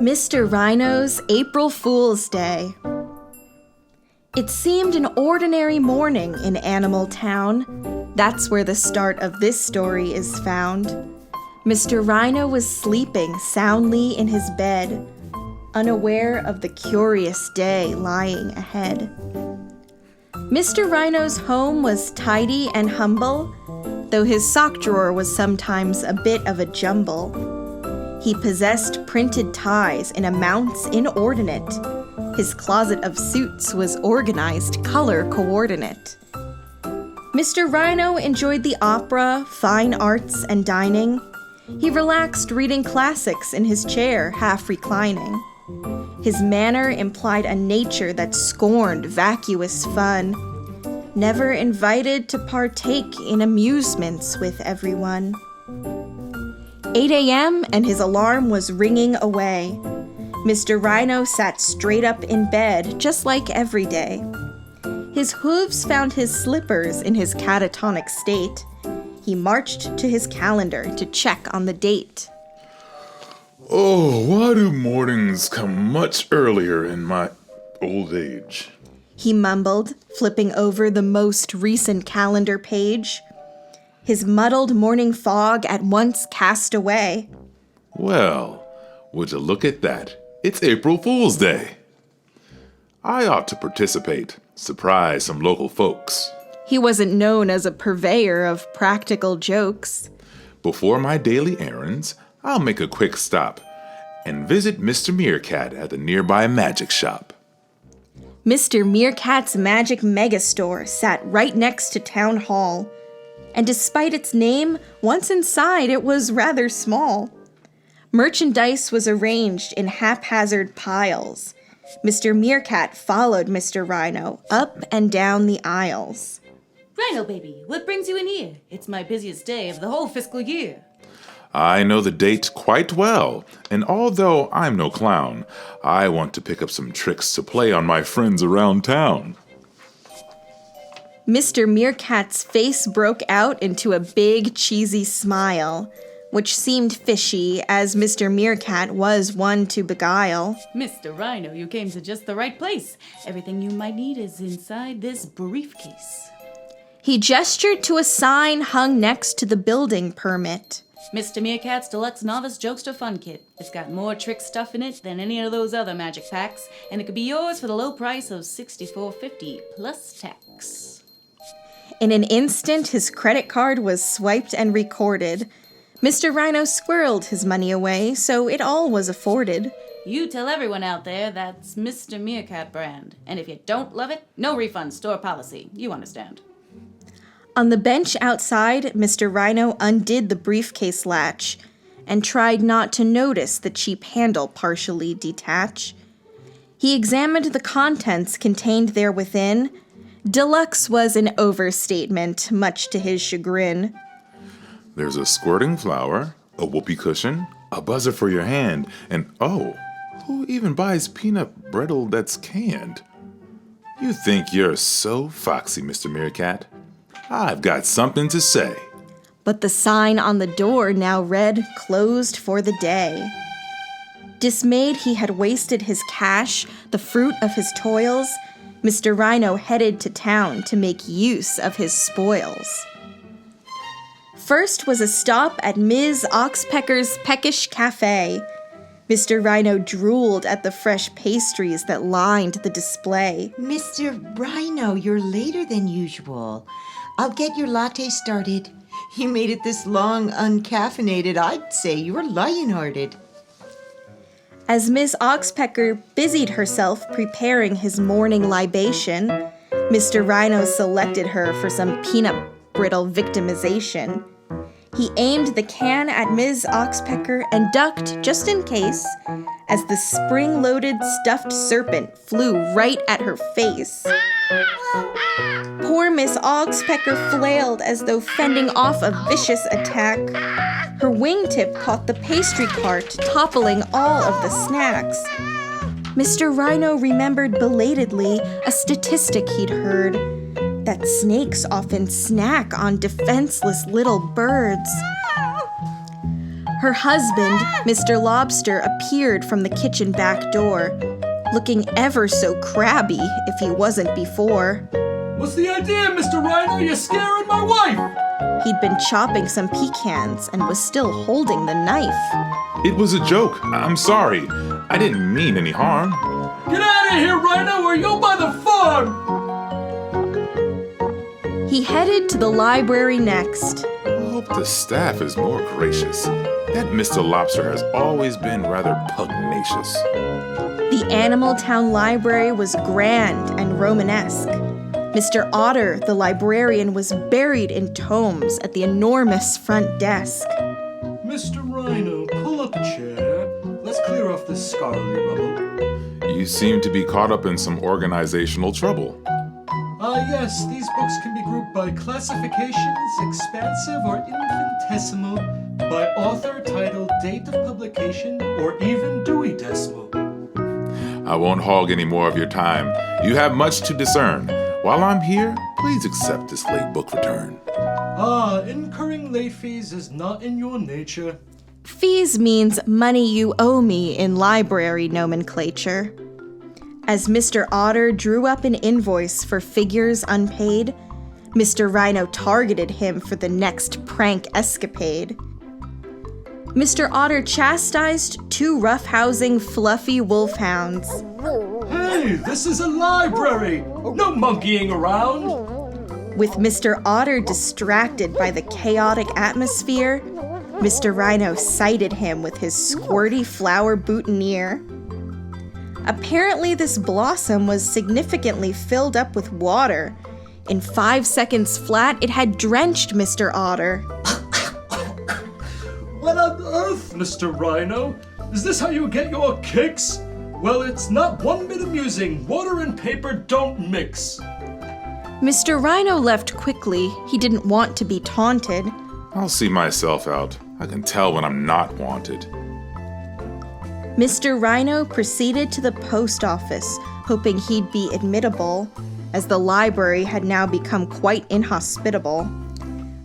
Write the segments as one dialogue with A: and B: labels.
A: Mr. Rhino's April Fool's Day. It seemed an ordinary morning in Animal Town. That's where the start of this story is found. Mr. Rhino was sleeping soundly in his bed, unaware of the curious day lying ahead. Mr. Rhino's home was tidy and humble, though his sock drawer was sometimes a bit of a jumble. He possessed printed ties in amounts inordinate. His closet of suits was organized color coordinate. Mr. Rhino enjoyed the opera, fine arts, and dining. He relaxed reading classics in his chair, half reclining. His manner implied a nature that scorned vacuous fun, never invited to partake in amusements with everyone. 8 a.m. and his alarm was ringing away. Mr. Rhino sat straight up in bed, just like every day. His hooves found his slippers in his catatonic state. He marched to his calendar to check on the date.
B: Oh, why do mornings come much earlier in my old age?
A: He mumbled, flipping over the most recent calendar page. His muddled morning fog at once cast away.
B: Well, would you look at that? It's April Fool's Day. I ought to participate, surprise some local folks.
A: He wasn't known as a purveyor of practical jokes.
B: Before my daily errands, I'll make a quick stop and visit Mr. Meerkat at the nearby magic shop.
A: Mr. Meerkat's magic megastore sat right next to Town Hall. And despite its name, once inside it was rather small. Merchandise was arranged in haphazard piles. Mr. Meerkat followed Mr. Rhino up and down the aisles.
C: Rhino baby, what brings you in here? It's my busiest day of the whole fiscal year.
B: I know the date quite well, and although I'm no clown, I want to pick up some tricks to play on my friends around town.
A: Mr. Meerkat's face broke out into a big, cheesy smile, which seemed fishy, as Mr. Meerkat was one to beguile.
C: Mr. Rhino, you came to just the right place. Everything you might need is inside this briefcase.
A: He gestured to a sign hung next to the building permit.
C: Mr. Meerkat's Deluxe Novice Jokester Fun Kit. It's got more trick stuff in it than any of those other magic packs, and it could be yours for the low price of $64.50 plus tax.
A: In an instant, his credit card was swiped and recorded. Mr. Rhino squirreled his money away, so it all was afforded.
C: You tell everyone out there that's Mr. Meerkat brand, and if you don't love it, no refund, store policy. You understand.
A: On the bench outside, Mr. Rhino undid the briefcase latch and tried not to notice the cheap handle partially detach. He examined the contents contained there within. Deluxe was an overstatement, much to his chagrin.
B: There's a squirting flower, a whoopee cushion, a buzzer for your hand, and oh, who even buys peanut brittle that's canned? You think you're so foxy, Mr. Meerkat. I've got something to say.
A: But the sign on the door now read, "Closed for the day." Dismayed he had wasted his cash, the fruit of his toils, Mr. Rhino headed to town to make use of his spoils. First was a stop at Ms. Oxpecker's Peckish Cafe. Mr. Rhino drooled at the fresh pastries that lined the display.
D: Mr. Rhino, you're later than usual. I'll get your latte started. You made it this long uncaffeinated, I'd say you were lion-hearted.
A: As Miss Oxpecker busied herself preparing his morning libation, Mr. Rhino selected her for some peanut brittle victimization. He aimed the can at Ms. Oxpecker and ducked, just in case, as the spring-loaded stuffed serpent flew right at her face. Poor Miss Oxpecker flailed as though fending off a vicious attack. Her wingtip caught the pastry cart, toppling all of the snacks. Mr. Rhino remembered belatedly a statistic he'd heard, that snakes often snack on defenseless little birds. Her husband, Mr. Lobster, appeared from the kitchen back door, looking ever so crabby if he wasn't before.
E: What's the idea, Mr. Rhino? You're scaring my wife!
A: He'd been chopping some pecans and was still holding the knife.
B: It was a joke. I'm sorry. I didn't mean any harm.
E: Get out of here, Rhino, or you'll buy the farm!
A: He headed to the library next.
B: I hope the staff is more gracious. That Mr. Lobster has always been rather pugnacious.
A: The Animal Town Library was grand and Romanesque. Mr. Otter, the librarian, was buried in tomes at the enormous front desk.
E: Mr. Rhino, pull up a chair. Let's clear off this scholarly rubble.
B: You seem to be caught up in some organizational trouble.
E: Yes, these books can be grouped by classifications, expansive or infinitesimal, by author, title, date of publication, or even Dewey Decimal.
B: I won't hog any more of your time. You have much to discern. While I'm here, please accept this late book return.
E: Incurring late fees is not in your nature.
A: Fees means money you owe me in library nomenclature. As Mr. Otter drew up an invoice for figures unpaid, Mr. Rhino targeted him for the next prank escapade. Mr. Otter chastised two roughhousing, fluffy wolfhounds.
E: Hey, this is a library! No monkeying around!
A: With Mr. Otter distracted by the chaotic atmosphere, Mr. Rhino sighted him with his squirty flower boutonniere. Apparently, this blossom was significantly filled up with water. In 5 seconds flat, it had drenched Mr. Otter.
E: What on earth, Mr. Rhino? Is this how you get your kicks? Well, it's not one bit amusing. Water and paper don't mix.
A: Mr. Rhino left quickly. He didn't want to be taunted.
B: I'll see myself out. I can tell when I'm not wanted.
A: Mr. Rhino proceeded to the post office, hoping he'd be admittable, as the library had now become quite inhospitable.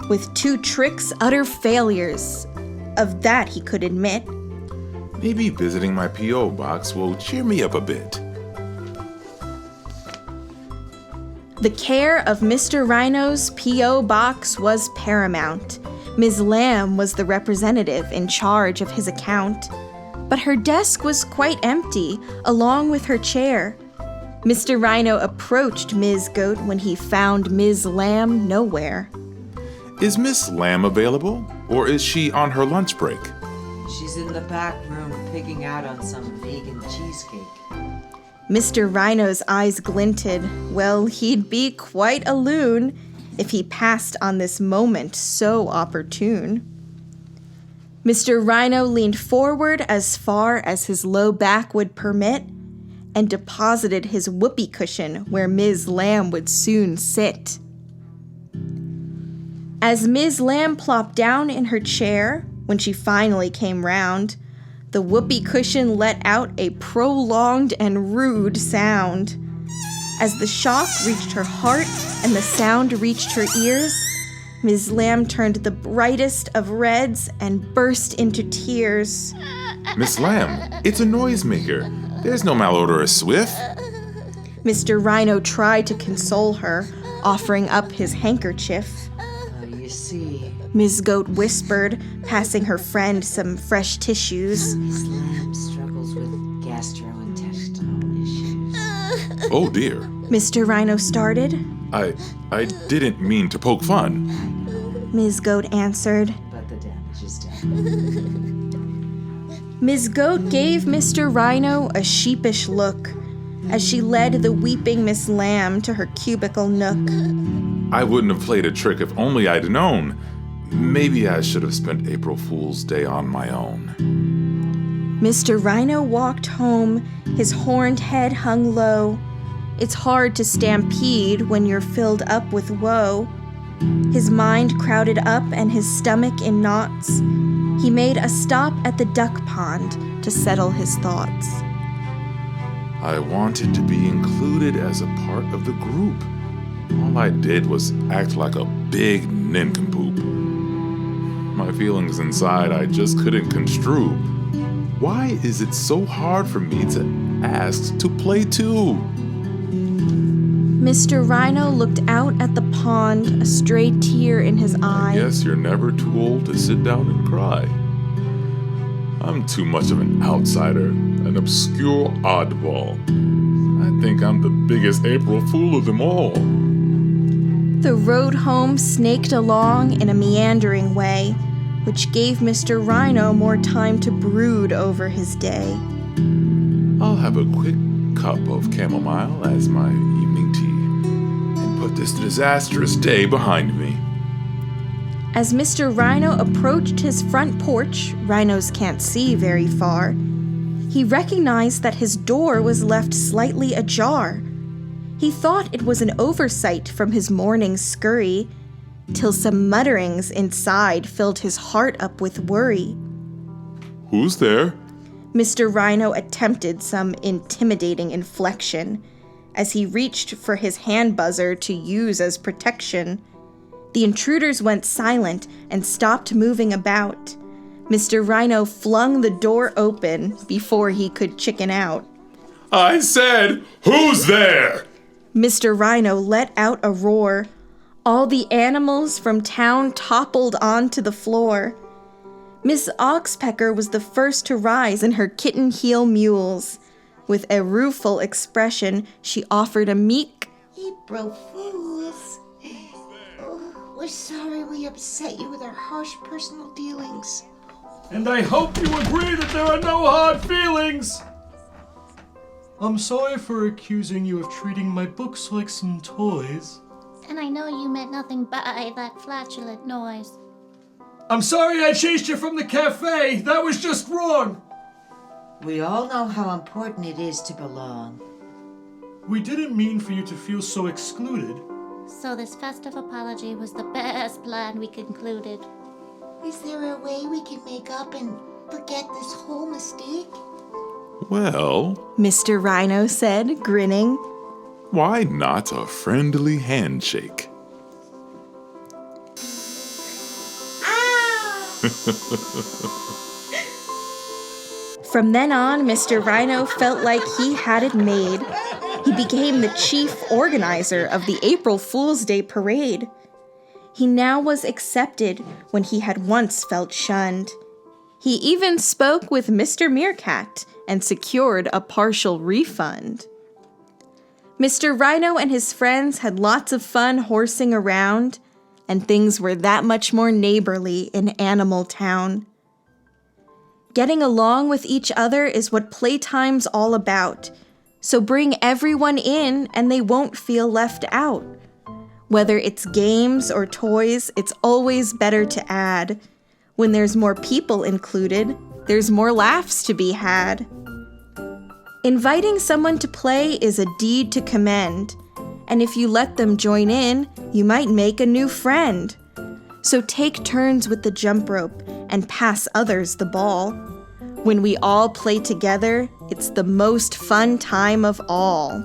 A: With 2 tricks, utter failures. Of that he could admit.
B: Maybe visiting my P.O. box will cheer me up a bit.
A: The care of Mr. Rhino's P.O. box was paramount. Ms. Lamb was the representative in charge of his account. But her desk was quite empty, along with her chair. Mr. Rhino approached Ms. Goat when he found Ms. Lamb nowhere.
B: Is Miss Lamb available, or is she on her lunch break?
D: She's in the back room picking out on some vegan cheesecake.
A: Mr. Rhino's eyes glinted. Well, he'd be quite a loon if he passed on this moment so opportune. Mr. Rhino leaned forward as far as his low back would permit and deposited his whoopee cushion where Ms. Lamb would soon sit. As Ms. Lamb plopped down in her chair, when she finally came round, the whoopee cushion let out a prolonged and rude sound. As the shock reached her heart and the sound reached her ears, Ms. Lamb turned the brightest of reds and burst into tears.
B: Miss Lamb, it's a noisemaker. There's no malodorous swift.
A: Mr. Rhino tried to console her, offering up his handkerchief.
D: You see,
A: Ms. Goat whispered, passing her friend some fresh tissues.
D: Miss Lamb struggles with gastrointestinal issues.
B: Oh dear.
A: Mr. Rhino started.
B: I didn't mean to poke fun.
A: Ms. Goat answered.
D: But the damage is done.
A: Ms. Goat gave Mr. Rhino a sheepish look as she led the weeping Miss Lamb to her cubicle nook.
B: I wouldn't have played a trick if only I'd known. Maybe I should have spent April Fool's Day on my own.
A: Mr. Rhino walked home, his horned head hung low. It's hard to stampede when you're filled up with woe. His mind crowded up and his stomach in knots. He made a stop at the duck pond to settle his thoughts.
B: I wanted to be included as a part of the group. All I did was act like a big nincompoop. My feelings inside I just couldn't construe. Why is it so hard for me to ask to play too?
A: Mr. Rhino looked out at the pond, a stray tear in his eye.
B: I guess you're never too old to sit down and cry. I'm too much of an outsider, an obscure oddball. I think I'm the biggest April Fool of them all.
A: The road home snaked along in a meandering way, which gave Mr. Rhino more time to brood over his day.
B: I'll have a quick cup of chamomile as my evening tea, and put this disastrous day behind me.
A: As Mr. Rhino approached his front porch, rhinos can't see very far, he recognized that his door was left slightly ajar. He thought it was an oversight from his morning scurry, till some mutterings inside filled his heart up with worry.
B: Who's there?
A: Mr. Rhino attempted some intimidating inflection as he reached for his hand buzzer to use as protection. The intruders went silent and stopped moving about. Mr. Rhino flung the door open before he could chicken out.
B: I said, who's there?
A: Mr. Rhino let out a roar. All the animals from town toppled onto the floor. Miss Oxpecker was the first to rise in her kitten heel mules. With a rueful expression, she offered a meek,
D: April Fools. Oh, we're sorry we upset you with our harsh personal dealings.
E: And I hope you agree that there are no hard feelings! I'm sorry for accusing you of treating my books like some toys.
F: And I know you meant nothing by that flatulent noise.
E: I'm sorry I chased you from the cafe. That was just wrong.
D: We all know how important it is to belong.
E: We didn't mean for you to feel so excluded.
F: So this festive apology was the best plan we concluded.
D: Is there a way we can make up and forget this whole mistake?
B: Well,
A: Mr. Rhino said, grinning.
B: why not a friendly handshake?
A: From then on, Mr. Rhino felt like he had it made. He became the chief organizer of the April Fool's Day parade. He now was accepted when he had once felt shunned. He even spoke with Mr. Meerkat and secured a partial refund. Mr. Rhino and his friends had lots of fun horsing around, and things were that much more neighborly in Animal Town. Getting along with each other is what playtime's all about, so bring everyone in and they won't feel left out. Whether it's games or toys, it's always better to add. When there's more people included, there's more laughs to be had. Inviting someone to play is a deed to commend, and if you let them join in, you might make a new friend. So take turns with the jump rope and pass others the ball. When we all play together, it's the most fun time of all.